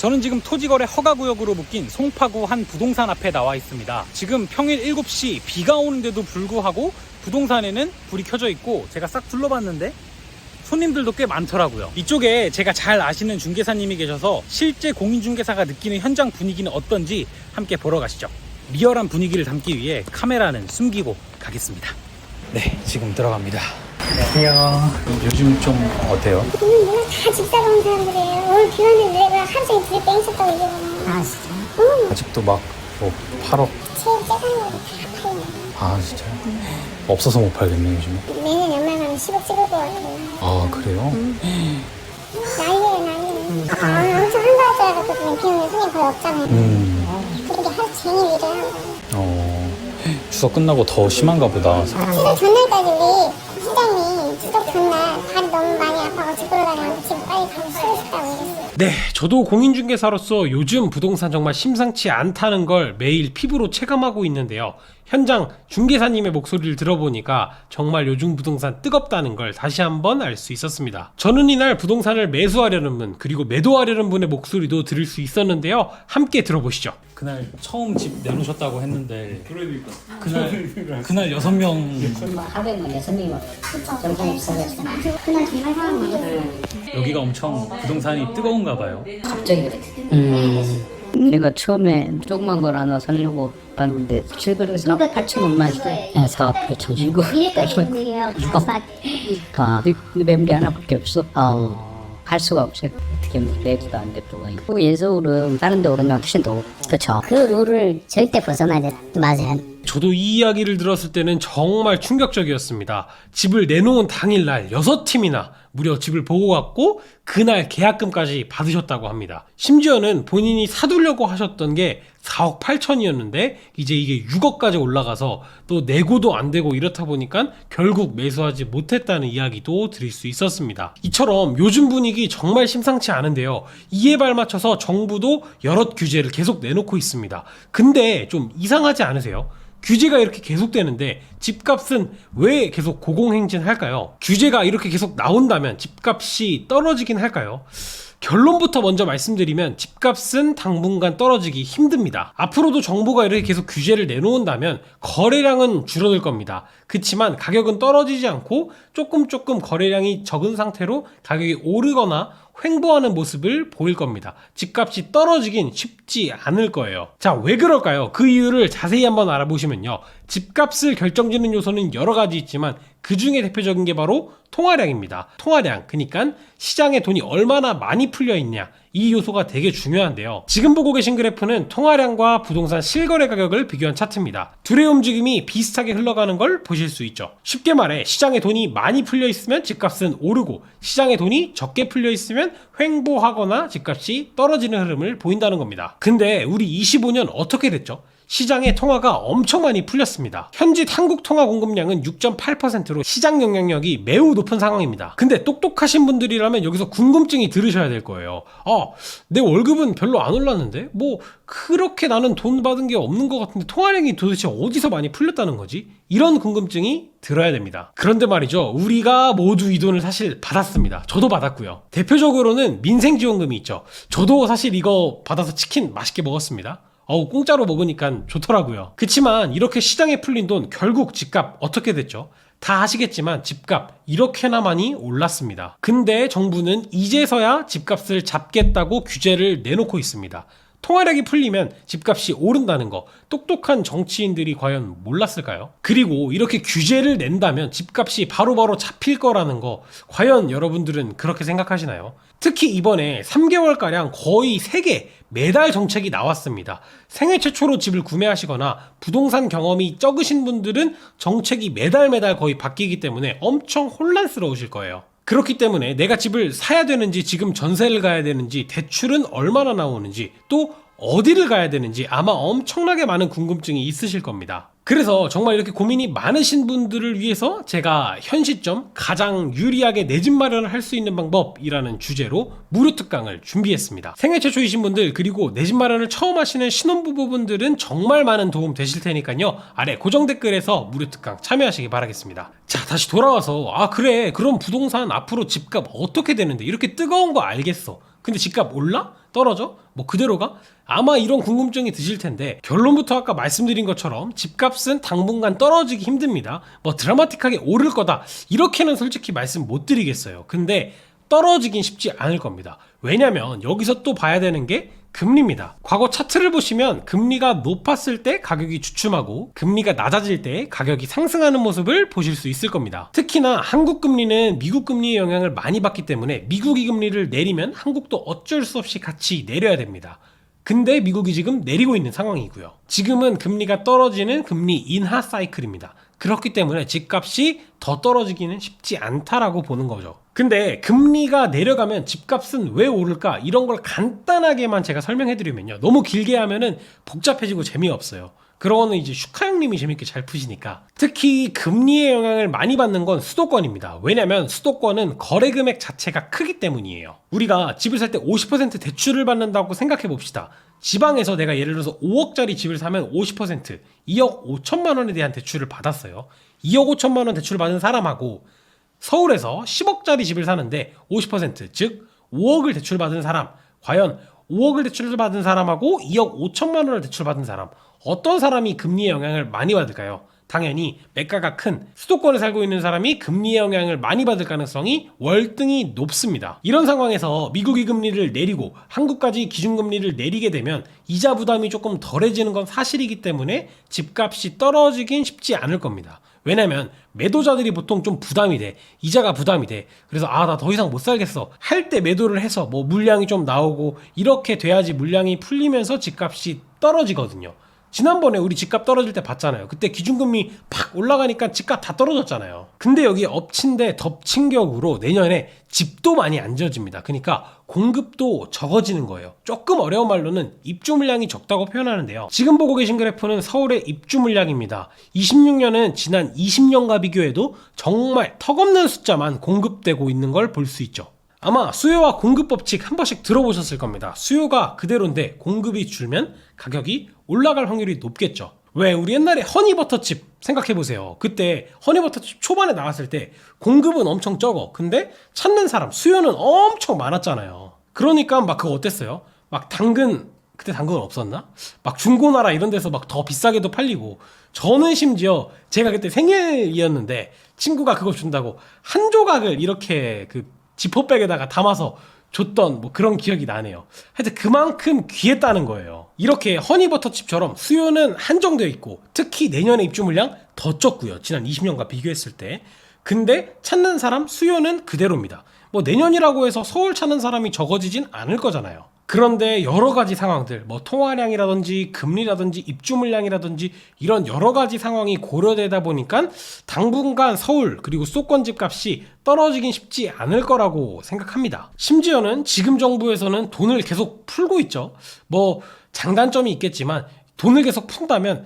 저는 지금 토지거래 허가구역으로 묶인 송파구 한 부동산 앞에 나와 있습니다. 지금 평일 7시 비가 오는데도 불구하고 부동산에는 불이 켜져 있고 제가 싹 둘러봤는데 손님들도 꽤 많더라고요. 이쪽에 제가 잘 아시는 중개사님이 계셔서 실제 공인중개사가 느끼는 현장 분위기는 어떤지 함께 보러 가시죠. 리얼한 분위기를 담기 위해 카메라는 숨기고 가겠습니다. 네, 지금 들어갑니다. 안녕하세요. 요즘 좀 어때요? 오늘 내가 다 집사러 온 사람들이에요. 오늘 비 왔는데 내가 하루 종일 불에 뺑쳤다고 얘기하는. 아 진짜? 응. 아직도 막 8억? 제일 작은 거다 팔려. 아 진짜요? 없어서 못 팔겠네 요즘에. 매년 연말 가면 10억 찍을 것 같아요. 아 그래요? 난리예요. 아 오늘 엄청 한가할 줄 알았거든요. 비 오는 손님 거의 없잖아요. 그렇게 하루 종일 일을 하고. 추석 끝나고 더 심한가 보다. 추석 전날까지 우리 시장이 추석 전날 발이 너무 많이 아파서 집으로 다녀서 지금 빨리 가서 쉬고 싶다고 이랬어요. 네, 저도 공인중개사로서 요즘 부동산 정말 심상치 않다는 걸 매일 피부로 체감하고 있는데요. 현장 중개사님의 목소리를 들어보니까 정말 요즘 부동산 뜨겁다는 걸 다시 한번 알 수 있었습니다. 저는 이날 부동산을 매수하려는 분 그리고 매도하려는 분의 목소리도 들을 수 있었는데요. 함께 들어보시죠. 그날 처음 집 내놓으셨다고 했는데 그날 6명 하루에 뭐 6명이 정상에 비싸졌어. 그날 정말 사람 많았어요. 여기가 엄청 부동산이 뜨거운가 봐요. 갑자기 내가 처음에 조그만 걸 하나 살려고 봤는데 700에서 8,000원만 사업 펼쳐지고 매물이 하나밖에 없어. 할 수가 없어요. 어떻게 내지도 안 될 수가 있고 예서울은 다른 데 오르면 훨씬 더 그렇죠. 그 룰을 절대 벗어나야 돼. 맞아요. 저도 이 이야기를 들었을 때는 정말 충격적이었습니다. 집을 내놓은 당일날 6팀이나 무려 집을 보고 갔고 그날 계약금까지 받으셨다고 합니다. 심지어는 본인이 사두려고 하셨던 게 4억 8천이었는데 이제 이게 6억까지 올라가서 또 내고도 안 되고 이렇다 보니까 결국 매수하지 못했다는 이야기도 드릴 수 있었습니다. 이처럼 요즘 분위기 정말 심상치 않은데요. 이에 발맞춰서 정부도 여러 규제를 계속 내놓고 있습니다. 근데 좀 이상하지 않으세요? 규제가 이렇게 계속되는데 집값은 왜 계속 고공행진할까요? 규제가 이렇게 계속 나온다면 집값이 떨어지긴 할까요? 결론부터 먼저 말씀드리면 집값은 당분간 떨어지기 힘듭니다. 앞으로도 정부가 이렇게 계속 규제를 내놓는다면 거래량은 줄어들 겁니다. 그렇지만 가격은 떨어지지 않고 조금 거래량이 적은 상태로 가격이 오르거나 횡보하는 모습을 보일 겁니다. 집값이 떨어지긴 쉽지 않을 거예요. 자, 왜 그럴까요? 그 이유를 자세히 한번 알아보시면요. 집값을 결정짓는 요소는 여러 가지 있지만 그 중에 대표적인 게 바로 통화량입니다. 통화량, 그러니까 시장에 돈이 얼마나 많이 풀려 있냐, 이 요소가 되게 중요한데요. 지금 보고 계신 그래프는 통화량과 부동산 실거래 가격을 비교한 차트입니다. 둘의 움직임이 비슷하게 흘러가는 걸 보실 수 있죠. 쉽게 말해 시장에 돈이 많이 풀려 있으면 집값은 오르고 시장에 돈이 적게 풀려 있으면 횡보하거나 집값이 떨어지는 흐름을 보인다는 겁니다. 근데 우리 25년 어떻게 됐죠? 시장에 통화가 엄청 많이 풀렸습니다. 현재 한국 통화 공급량은 6.8%로 시장 영향력이 매우 높은 상황입니다. 근데 똑똑하신 분들이라면 여기서 궁금증이 들으셔야 될 거예요. 내 월급은 별로 안 올랐는데 뭐 그렇게 나는 돈 받은 게 없는 것 같은데 통화량이 도대체 어디서 많이 풀렸다는 거지? 이런 궁금증이 들어야 됩니다. 그런데 말이죠, 우리가 모두 이 돈을 사실 받았습니다. 저도 받았고요. 대표적으로는 민생지원금이 있죠. 저도 사실 이거 받아서 치킨 맛있게 먹었습니다. 공짜로 먹으니까 좋더라고요. 그치만 이렇게 시장에 풀린 돈 결국 집값 어떻게 됐죠? 다 아시겠지만 집값 이렇게나 많이 올랐습니다. 근데 정부는 이제서야 집값을 잡겠다고 규제를 내놓고 있습니다. 통화량이 풀리면 집값이 오른다는 거 똑똑한 정치인들이 과연 몰랐을까요? 그리고 이렇게 규제를 낸다면 집값이 바로바로 잡힐 거라는 거 과연 여러분들은 그렇게 생각하시나요? 특히 이번에 3개월가량 거의 3개 매달 정책이 나왔습니다. 생애 최초로 집을 구매하시거나 부동산 경험이 적으신 분들은 정책이 매달 거의 바뀌기 때문에 엄청 혼란스러우실 거예요. 그렇기 때문에 내가 집을 사야 되는지 지금 전세를 가야 되는지 대출은 얼마나 나오는지 또 어디를 가야 되는지 아마 엄청나게 많은 궁금증이 있으실 겁니다. 그래서 정말 이렇게 고민이 많으신 분들을 위해서 제가 현 시점 가장 유리하게 내 집 마련을 할 수 있는 방법이라는 주제로 무료 특강을 준비했습니다. 생애 최초이신 분들 그리고 내 집 마련을 처음 하시는 신혼부부분들은 정말 많은 도움 되실 테니까요. 아래 고정 댓글에서 무료 특강 참여하시기 바라겠습니다. 자, 다시 돌아와서 그래 그럼 부동산 앞으로 집값 어떻게 되는데 이렇게 뜨거운 거 알겠어. 근데 집값 올라? 떨어져? 뭐 그대로가? 아마 이런 궁금증이 드실 텐데 결론부터 아까 말씀드린 것처럼 집값은 당분간 떨어지기 힘듭니다. 뭐 드라마틱하게 오를 거다 이렇게는 솔직히 말씀 못 드리겠어요. 근데 떨어지긴 쉽지 않을 겁니다. 왜냐면 여기서 또 봐야 되는 게 금리입니다. 과거 차트를 보시면 금리가 높았을 때 가격이 주춤하고 금리가 낮아질 때 가격이 상승하는 모습을 보실 수 있을 겁니다. 특히나 한국 금리는 미국 금리의 영향을 많이 받기 때문에 미국이 금리를 내리면 한국도 어쩔 수 없이 같이 내려야 됩니다. 근데 미국이 지금 내리고 있는 상황이고요. 지금은 금리가 떨어지는 금리 인하 사이클입니다. 그렇기 때문에 집값이 더 떨어지기는 쉽지 않다라고 보는 거죠. 근데 금리가 내려가면 집값은 왜 오를까? 이런 걸 간단하게만 제가 설명해드리면요. 너무 길게 하면은 복잡해지고 재미없어요. 그러고는 이제 슈카 형님이 재밌게 잘 푸시니까. 특히 금리의 영향을 많이 받는 건 수도권입니다. 왜냐면 수도권은 거래 금액 자체가 크기 때문이에요. 우리가 집을 살 때 50% 대출을 받는다고 생각해 봅시다. 지방에서 내가 예를 들어서 5억짜리 집을 사면 50% 2억 5천만 원에 대한 대출을 받았어요. 2억 5천만 원 대출을 받은 사람하고 서울에서 10억짜리 집을 사는데 50% 즉 5억을 대출받은 사람, 과연 5억을 대출을 받은 사람하고 2억 5천만 원을 대출받은 사람, 어떤 사람이 금리의 영향을 많이 받을까요? 당연히 매가가 큰 수도권에 살고 있는 사람이 금리의 영향을 많이 받을 가능성이 월등히 높습니다. 이런 상황에서 미국이 금리를 내리고 한국까지 기준금리를 내리게 되면 이자 부담이 조금 덜해지는 건 사실이기 때문에 집값이 떨어지긴 쉽지 않을 겁니다. 왜냐면 매도자들이 보통 좀 부담이 돼. 이자가 부담이 돼. 그래서 나 더 이상 못 살겠어 할 때 매도를 해서 뭐 물량이 좀 나오고 이렇게 돼야지 물량이 풀리면서 집값이 떨어지거든요. 지난번에 우리 집값 떨어질 때 봤잖아요. 그때 기준금리 팍 올라가니까 집값 다 떨어졌잖아요. 근데 여기 엎친 데 덮친 격으로 내년에 집도 많이 안 지어집니다. 그러니까 공급도 적어지는 거예요. 조금 어려운 말로는 입주 물량이 적다고 표현하는데요. 지금 보고 계신 그래프는 서울의 입주 물량입니다. 26년은 지난 20년과 비교해도 정말 턱없는 숫자만 공급되고 있는 걸 볼 수 있죠. 아마 수요와 공급 법칙 한 번씩 들어보셨을 겁니다. 수요가 그대로인데 공급이 줄면 가격이 올라갈 확률이 높겠죠. 왜? 우리 옛날에 허니버터칩 생각해보세요. 그때 허니버터칩 초반에 나왔을 때 공급은 엄청 적어. 근데 찾는 사람, 수요는 엄청 많았잖아요. 그러니까 막 그거 어땠어요? 막 당근, 그때 당근 없었나? 막 중고나라 이런 데서 막 더 비싸게도 팔리고, 저는 심지어 제가 그때 생일이었는데 친구가 그거 준다고 한 조각을 이렇게 그 지퍼백에다가 담아서 줬던 뭐 그런 기억이 나네요. 하여튼 그만큼 귀했다는 거예요. 이렇게 허니버터칩처럼 수요는 한정되어 있고 특히 내년에 입주 물량 더 적고요. 지난 20년과 비교했을 때. 근데 찾는 사람 수요는 그대로입니다. 뭐 내년이라고 해서 서울 찾는 사람이 적어지진 않을 거잖아요. 그런데 여러 가지 상황들, 뭐 통화량이라든지 금리라든지 입주 물량이라든지 이런 여러 가지 상황이 고려되다 보니까 당분간 서울 그리고 수도권 집값이 떨어지긴 쉽지 않을 거라고 생각합니다. 심지어는 지금 정부에서는 돈을 계속 풀고 있죠. 뭐 장단점이 있겠지만 돈을 계속 푼다면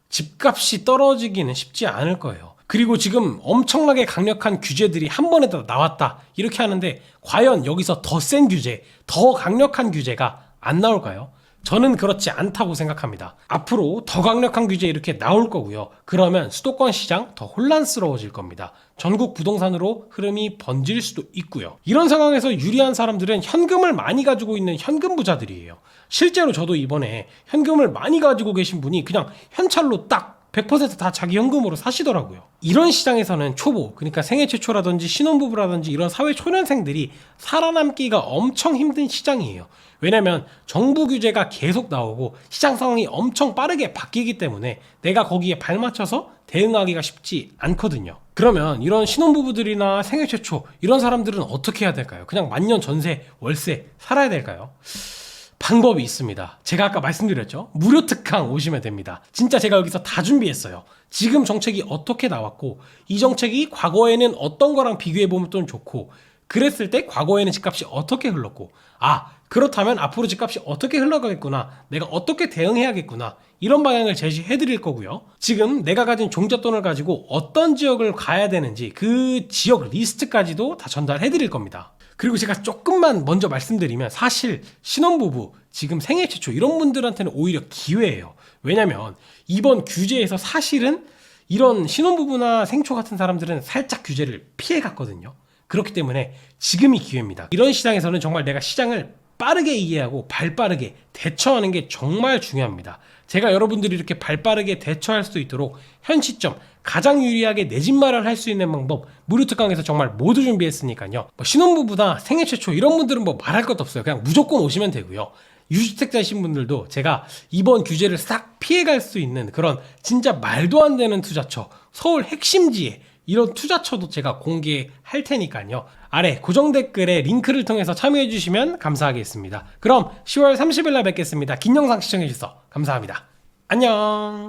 집값이 떨어지기는 쉽지 않을 거예요. 그리고 지금 엄청나게 강력한 규제들이 한 번에 다 나왔다 이렇게 하는데 과연 여기서 더 센 규제, 더 강력한 규제가 안 나올까요? 저는 그렇지 않다고 생각합니다. 앞으로 더 강력한 규제 이렇게 나올 거고요. 그러면 수도권 시장 더 혼란스러워질 겁니다. 전국 부동산으로 흐름이 번질 수도 있고요. 이런 상황에서 유리한 사람들은 현금을 많이 가지고 있는 현금 부자들이에요. 실제로 저도 이번에 현금을 많이 가지고 계신 분이 그냥 현찰로 딱 100% 자기 현금으로 사시더라고요. 이런 시장에서는 초보, 그러니까 생애 최초라든지 신혼부부라든지 이런 사회 초년생들이 살아남기가 엄청 힘든 시장이에요. 왜냐면 정부 규제가 계속 나오고 시장 상황이 엄청 빠르게 바뀌기 때문에 내가 거기에 발맞춰서 대응하기가 쉽지 않거든요. 그러면 이런 신혼부부들이나 생애 최초 이런 사람들은 어떻게 해야 될까요? 그냥 만년 전세, 월세 살아야 될까요? 방법이 있습니다. 제가 아까 말씀드렸죠. 무료 특강 오시면 됩니다. 진짜 제가 여기서 다 준비했어요. 지금 정책이 어떻게 나왔고 이 정책이 과거에는 어떤 거랑 비교해보면 또 좋고 그랬을 때 과거에는 집값이 어떻게 흘렀고 그렇다면 앞으로 집값이 어떻게 흘러가겠구나, 내가 어떻게 대응해야겠구나 이런 방향을 제시해드릴 거고요. 지금 내가 가진 종잣돈을 가지고 어떤 지역을 가야 되는지 그 지역 리스트까지도 다 전달해드릴 겁니다. 그리고 제가 조금만 먼저 말씀드리면 사실 신혼부부, 지금 생애 최초 이런 분들한테는 오히려 기회예요. 왜냐면 이번 규제에서 사실은 이런 신혼부부나 생초 같은 사람들은 살짝 규제를 피해갔거든요. 그렇기 때문에 지금이 기회입니다. 이런 시장에서는 정말 내가 시장을 빠르게 이해하고 발빠르게 대처하는 게 정말 중요합니다. 제가 여러분들이 이렇게 발빠르게 대처할 수 있도록 현 시점 가장 유리하게 내 집 마련할 수 있는 방법 무료 특강에서 정말 모두 준비했으니까요. 뭐 신혼부부나 생애 최초 이런 분들은 뭐 말할 것도 없어요. 그냥 무조건 오시면 되고요. 유주택자이신 분들도 제가 이번 규제를 싹 피해갈 수 있는 그런 진짜 말도 안 되는 투자처, 서울 핵심지에 이런 투자처도 제가 공개할 테니까요. 아래 고정 댓글에 링크를 통해서 참여해 주시면 감사하겠습니다. 그럼 10월 30일 날 뵙겠습니다. 긴 영상 시청해 주셔서 감사합니다. 안녕.